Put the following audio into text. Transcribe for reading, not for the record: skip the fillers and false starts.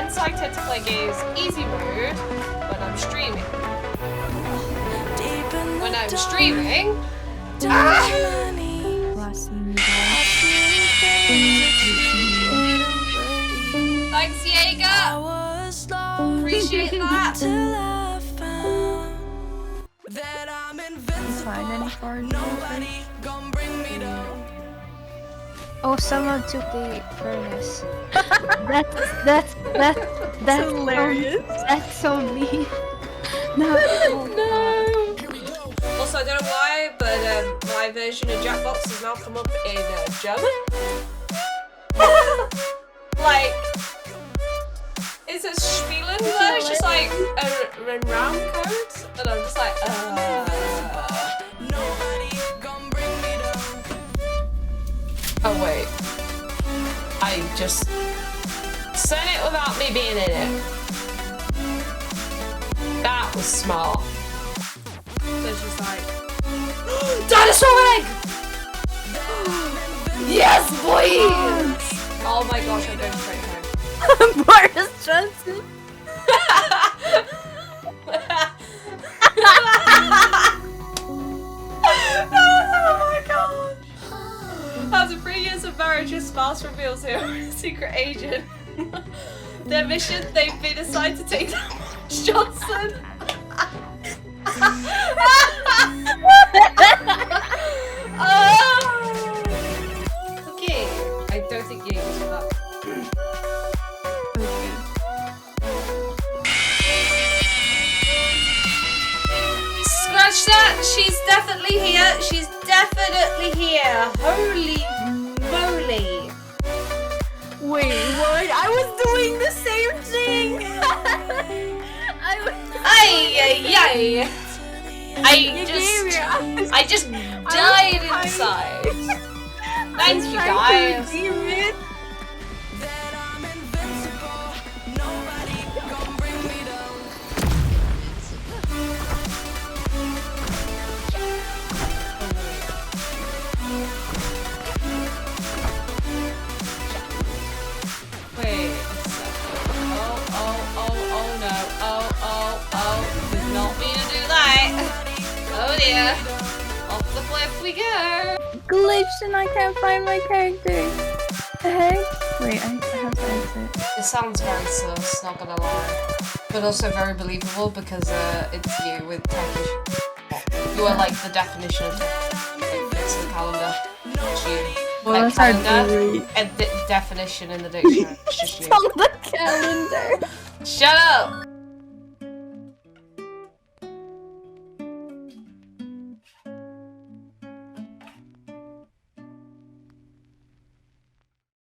hence I tend to play games easy mode when I'm streaming. When I'm streaming, thanks, Jaeger. Appreciate that. Find any cards? Oh, someone took the furnace. That's hilarious. That's so mean. No. No. Also, I don't know why, but my version of Jackbox has now come up in German. Like, it says Spielen, but it's just like a round code, and I'm just like, Oh wait, I just sent it without me being in it. That was smart. So it's just like, dinosaur egg! Yes, boys! Oh my gosh, I'm going straight home. Boris Johnson. Oh my god! After 3 years of marriage, his spouse reveals him a secret agent. Their mission, they've been assigned to take down Boris Johnson. Okay, I don't think you answered that. Scratch that! She's definitely here! She's definitely here! Holy moly! Wait, what? I was doing the same thing. Ay! I just died inside. Thank you guys. Wait a second. Oh no. Oh. Did not mean to do that. Oh dear. Off the cliff we go. Glitched and I can't find my character. The heck? Wait, I have to exit. It sounds very sus, not gonna lie. But also very believable because it's you with techish. You are like the definition of it's the calendar. It's you. Well, Like that's calendar and definition in the dictionary. It's just you. on the calendar. Shut up!